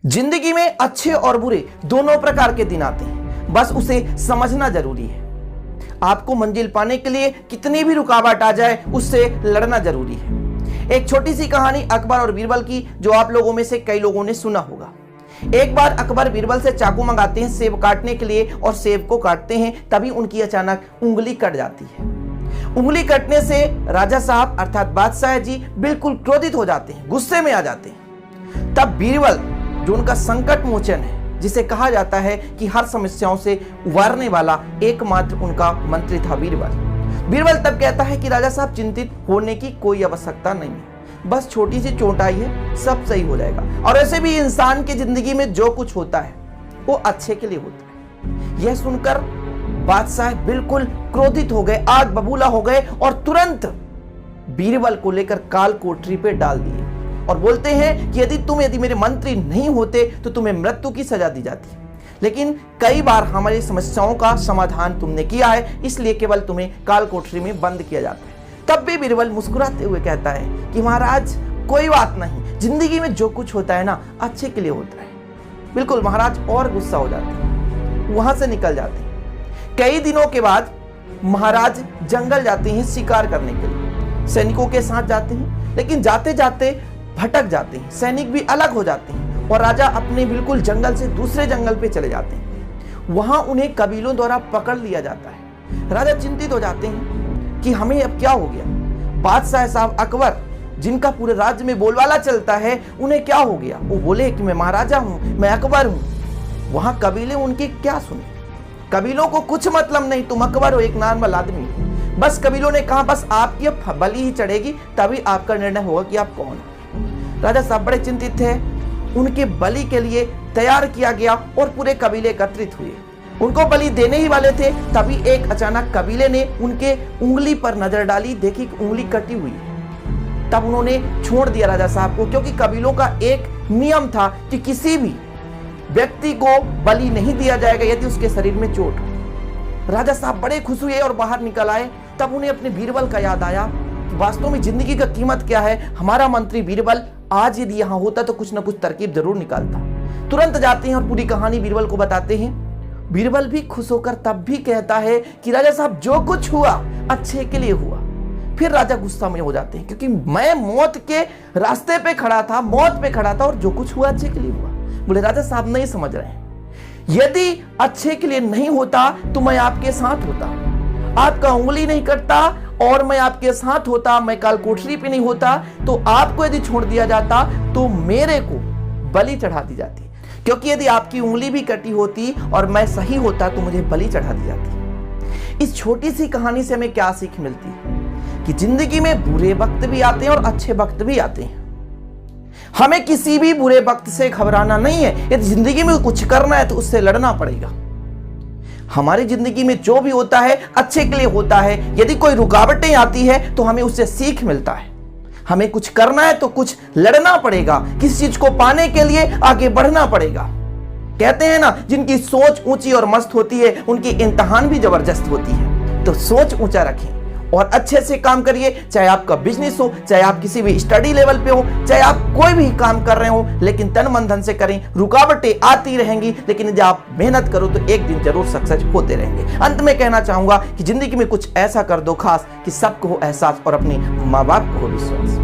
जिंदगी में अच्छे और बुरे दोनों प्रकार के दिन आते हैं, बस उसे समझना जरूरी है। आपको मंजिल पाने के लिए कितनी भी रुकावट आ जाए उससे लड़ना जरूरी है। एक छोटी सी कहानी अकबर और बीरबल की, जो आप लोगों में से कई लोगों ने सुना होगा। एक बार अकबर बीरबल से चाकू मंगाते हैं सेब काटने के लिए, और सेब को काटते हैं, तभी उनकी अचानक उंगली कट जाती है। उंगली कटने से राजा साहब अर्थात बादशाह जी बिल्कुल क्रोधित हो जाते हैं, गुस्से में आ जाते हैं। तब बीरबल, जो उनका संकट मोचन है, जिसे कहा जाता है कि हर समस्याओं से उबारने वाला एकमात्र उनका मंत्री था बीरबल तब कहता है कि राजा साहब, चिंतित होने की कोई आवश्यकता नहीं है, बस छोटी सी चोट आई है, सब सही हो जाएगा। और ऐसे भी इंसान की जिंदगी में जो कुछ होता है वो अच्छे के लिए होता है। यह सुनकर बादशाह बिल्कुल क्रोधित हो गए, आग बबूला हो गए, और तुरंत बीरबल को लेकर काल कोठरी पे डाल दिए और बोलते हैं कि यदि मेरे मंत्री नहीं होते तो तुम्हें मृत्यु की सजा दी जाती। लेकिन कई बार हमारी समस्याओं का समाधान तुमने किया है, इसलिए केवल तुम्हें काल कोठरी में बंद किया जाता है। तब भी बीरबल मुस्कुराते हुए कहता है कि महाराज, कोई बात नहीं, जिंदगी में जो कुछ होता है ना, अच्छे के लिए होता है। बिल्कुल महाराज और गुस्सा हो जाते हैं, वहां से निकल जाते हैं। कई दिनों के बाद महाराज जंगल जाते हैं शिकार करने के लिए, सैनिकों के साथ जाते हैं, लेकिन जाते जाते भटक जाते हैं, सैनिक भी अलग हो जाते हैं, और राजा अपने बिल्कुल जंगल से दूसरे जंगल पे चले जाते हैं। वहां उन्हें कबीलों द्वारा पकड़ लिया जाता है। राजा चिंतित हो जाते हैं कि हमें अब क्या हो गया। बादशाह साहब अकबर, जिनका पूरे राज्य में बोलबाला चलता है, उन्हें क्या हो गया। वो बोले कि मैं महाराजा हूं, मैं अकबर हूं। वहां कबीले उनकी क्या सुने, कबीलों को कुछ मतलब नहीं, तुम अकबर हो, एक नॉर्मल आदमी हो। बस कबीलों ने कहा बस आपकी अब बलि ही चढ़ेगी, तभी आपका निर्णय होगा कि आप कौन हो। राजा साहब बड़े चिंतित थे, उनके बलि के लिए तैयार किया गया और पूरे कबीले एकत्रित हुए। उनको बलि देने ही वाले थे, तभी एक अचानक कबीले ने उनके उंगली पर नजर डाली, देखी कि उंगली कटी हुई है। तब उन्होंने छोड़ दिया राजा साहब को, क्योंकि कबीलों का एक नियम था कि किसी भी व्यक्ति को बलि नहीं दिया जाएगा यदि उसके शरीर में चोट हो। राजा साहब बड़े खुश हुए और बाहर निकल आए। तब उन्हें अपने बीरबल का याद आया, वास्तव में जिंदगी का कीमत क्या है। हमारा मंत्री बीरबल आज यदि यहाँ होता तो कुछ ना कुछ तरकीब जरूर निकालता। तुरंत जाते हैं और पूरी कहानी बीरबल को बताते हैं। बीरबल भी खुश होकर तब भी कहता है कि राजा साहब, जो कुछ हुआ अच्छे के लिए हुआ। फिर राजा गुस्सा में हो जाते हैं, क्योंकि मैं मौत के रास्ते पे खड़ा था, मौत पे खड़ा था, और जो कुछ हुआ अच्छे के लिए हुआ। बोले राजा साहब नहीं समझ रहे हैं, यदि अच्छे के लिए नहीं होता तो मैं आपके साथ होता, आपका उंगली नहीं कटता और मैं आपके साथ होता, मैं काल कोठरी पे नहीं होता, तो आपको यदि छोड़ दिया जाता तो मेरे को बलि चढ़ा दी जाती, क्योंकि यदि आपकी उंगली भी कटी होती और मैं सही होता तो मुझे बलि चढ़ा दी जाती। इस छोटी सी कहानी से हमें क्या सीख मिलती है कि जिंदगी में बुरे वक्त भी आते हैं और अच्छे वक्त भी आते हैं। हमें किसी भी बुरे वक्त से घबराना नहीं है। यदि जिंदगी में कुछ करना है तो उससे लड़ना पड़ेगा। हमारी जिंदगी में जो भी होता है अच्छे के लिए होता है। यदि कोई रुकावटें आती है तो हमें उससे सीख मिलता है। हमें कुछ करना है तो कुछ लड़ना पड़ेगा, किसी चीज को पाने के लिए आगे बढ़ना पड़ेगा। कहते हैं ना, जिनकी सोच ऊंची और मस्त होती है उनकी इम्तिहान भी जबरदस्त होती है। तो सोच ऊंचा रखें और अच्छे से काम करिए, चाहे आपका बिजनेस हो, चाहे आप किसी भी स्टडी लेवल पे हो, चाहे आप कोई भी काम कर रहे हो, लेकिन तन मन धन से करें। रुकावटें आती रहेंगी, लेकिन यदि आप मेहनत करो तो एक दिन जरूर सक्सेस होते रहेंगे। अंत में कहना चाहूंगा कि जिंदगी में कुछ ऐसा कर दो खास कि सबको हो एहसास और अपने माँ बाप को हो विश्वास।